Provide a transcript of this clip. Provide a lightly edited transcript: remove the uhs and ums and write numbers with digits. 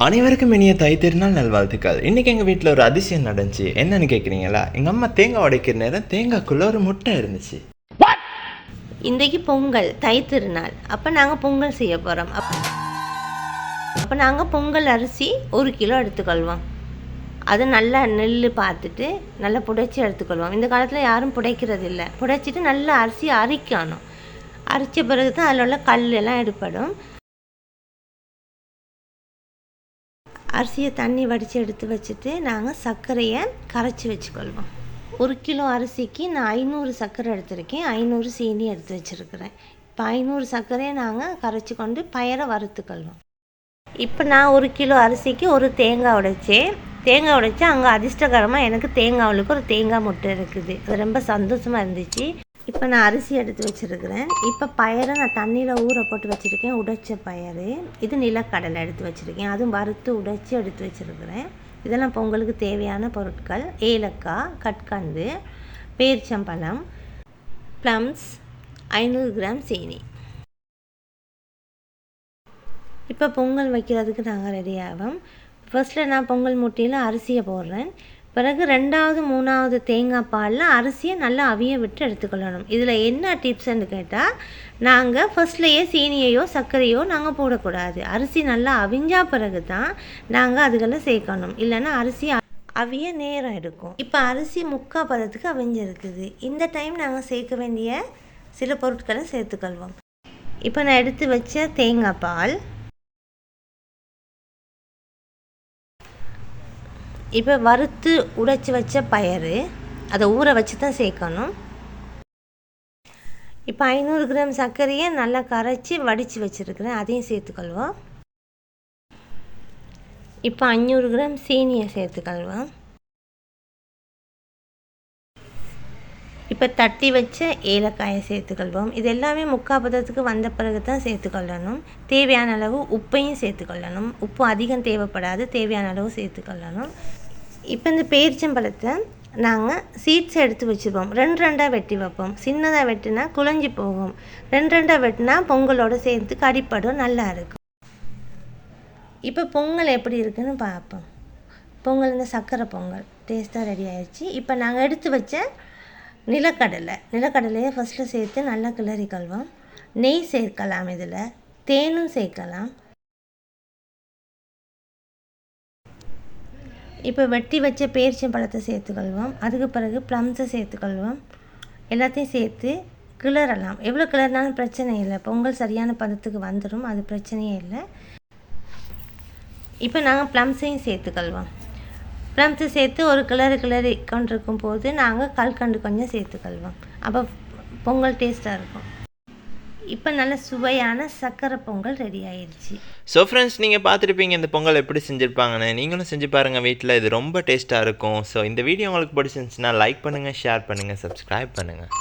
அனைவருக்கும் இனிய தை திருநாள் நல்வாழ்த்துக்கள். இன்றைக்கி எங்கள் வீட்டில் ஒரு அதிசயம் நடந்துச்சு. என்னன்னு கேட்குறீங்களா? எங்கள் அம்மா தேங்காய் உடைக்கிற நேரம் தேங்காய்க்குள்ளே ஒரு முட்டை இருந்துச்சு. இன்றைக்கு பொங்கல், தை திருநாள். அப்போ நாங்கள் பொங்கல் செய்ய போகிறோம். அப்போ நாங்கள் பொங்கல் அரிசி 1 கிலோ எடுத்துக்கொள்வோம். அது நல்லா நெல் பார்த்துட்டு நல்லா புடைச்சி எடுத்துக்கொள்வோம். இந்த காலத்தில் யாரும் புடைக்கிறது இல்லை. புடைச்சிட்டு நல்லா அரிசி அரிக்கணும். அரித்த பிறகு தான் அதில் உள்ள கல் எல்லாம் எடுப்படும். அரிசியை தண்ணி வடித்து எடுத்து வச்சுட்டு நாங்கள் சர்க்கரையை கரைச்சி வச்சுக்கொள்வோம். 1 கிலோ அரிசிக்கு நான் 500 சர்க்கரை எடுத்திருக்கேன், 500 சீனி எடுத்து வச்சுருக்கிறேன். இப்போ 500 சர்க்கரையை நாங்கள் கரைச்சி கொண்டு பயரை வறுத்துக்கொள்வோம். இப்போ நான் 1 கிலோ அரிசிக்கு ஒரு தேங்காய் உடைச்சேன். தேங்காய் உடைச்சி அங்கே அதிர்ஷ்டகரமாக எனக்கு தேங்காவுக்கு ஒரு தேங்காய் முட்டை இருக்குது. அது ரொம்ப சந்தோஷமாக இருந்துச்சு. இப்போ நான் அரிசி எடுத்து வச்சுருக்கிறேன். இப்போ பயரை நான் தண்ணியில் ஊற போட்டு வச்சுருக்கேன், உடைச்ச பயறு. இது நிலக்கடலை எடுத்து வச்சுருக்கேன், அதுவும் வறுத்து உடைச்சி எடுத்து வச்சுருக்கிறேன். இதெல்லாம் பொங்கலுக்கு தேவையான பொருட்கள். ஏலக்காய், கற்கண்டு, பேரிச்சம்பழம், ப்ளம்ஸ், 500 கிராம் சீனி. இப்போ பொங்கல் வைக்கிறதுக்கு நாங்கள் ரெடி ஆகும். ஃபர்ஸ்ட்டில் நான் பொங்கல் மூட்டையில் அரிசியை போடுறேன். பிறகு 2வது 3வது தேங்காய் பாலில் அரிசியை நல்லா அவிய விட்டு எடுத்துக்கொள்ளணும். இதில் என்ன டிப்ஸ்ன்னு கேட்டால், நாங்கள் ஃபர்ஸ்ட்லேயே சீனியையோ சர்க்கரையோ நாங்கள் போடக்கூடாது. அரிசி நல்லா அவிஞ்சா பிறகு தான் நாங்கள் அதுகளை சேர்க்கணும். இல்லைன்னா அரிசி அவிய நேரம் எடுக்கும். இப்போ அரிசி 3/4 பதத்துக்கு அவிஞ்சிருக்குது. இந்த டைம் நாங்கள் சேர்க்க வேண்டிய சில பொருட்களை சேர்த்துக்கொள்வோம். இப்போ நான் எடுத்து வச்ச தேங்காய் பால், இப்போ வறுத்து உடைச்சி வச்ச பயறு, அதை ஊற வச்சு தான் சேர்க்கணும். இப்போ 500 கிராம் சர்க்கரையை நல்லா கரைச்சி வடித்து வச்சுருக்கிறேன், அதையும் சேர்த்துக்கொள்வோம். இப்போ 500 கிராம் சீனியை சேர்த்துக்கொள்வோம். இப்போ தட்டி வச்ச ஏலக்காயை சேர்த்துக்கொள்வோம். இது எல்லாமே 3/4 பதத்துக்கு வந்த பிறகு தான் சேர்த்துக்கொள்ளணும். தேவையான அளவு உப்பையும் சேர்த்துக்கொள்ளணும். உப்பு அதிகம் தேவைப்படாது, தேவையான அளவு சேர்த்துக்கொள்ளணும். இப்போ இந்த பேரிச்சம்பழத்தை நாங்கள் சீட்ஸ் எடுத்து வச்சுருவோம். 2 வெட்டி வைப்போம். சின்னதாக வெட்டினா குழஞ்சி போகும். 2 வெட்டினா பொங்கலோடு சேர்த்து கடிப்படும், நல்லா இருக்கும். இப்போ பொங்கல் எப்படி இருக்குன்னு பார்ப்போம். பொங்கல் இந்த சர்க்கரை பொங்கல் டேஸ்ட்டாக ரெடி ஆயிடுச்சு. இப்போ நாங்கள் எடுத்து வச்ச நிலக்கடலையை ஃபஸ்ட்டில் சேர்த்து நல்லா கிளறிக்கொள்வோம். நெய் சேர்க்கலாம், இதில் தேனும் சேர்க்கலாம். இப்போ வெட்டி வச்ச பேரிச்சம்பழத்தை சேர்த்துக்கொள்வோம். அதுக்கு பிறகு ப்ளம்ஸை சேர்த்துக்கொள்வோம். எல்லாத்தையும் சேர்த்து கிளறலாம். எவ்வளோ கிளறினாலும் பிரச்சனை இல்லை, பொங்கல் சரியான பதத்துக்கு வந்துடும், அது பிரச்சனையே இல்லை. இப்போ நாங்கள் ப்ளம்ஸையும் சேர்த்துக்கொள்வோம். ப்ளம்ஸை சேர்த்து ஒரு கிளறி கொண்டிருக்கும் போது நாங்கள் கல்கண்டு கொஞ்சம் சேர்த்துக்கொள்வோம். அப்போ பொங்கல் டேஸ்ட்டாக இருக்கும். இப்போ நல்ல சுவையான சக்கரை பொங்கல் ரெடி ஆயிடுச்சு. ஸோ ஃப்ரெண்ட்ஸ், நீங்கள் பார்த்துருப்பீங்க இந்த பொங்கல் எப்படி செஞ்சுருப்பாங்கன்னு. நீங்களும் செஞ்சு பாருங்கள் வீட்டில், இது ரொம்ப டேஸ்ட்டாக இருக்கும். ஸோ இந்த வீடியோ உங்களுக்கு பிடிச்சிருந்துச்சுன்னா லைக் பண்ணுங்கள், ஷேர் பண்ணுங்கள், சப்ஸ்கிரைப் பண்ணுங்கள்.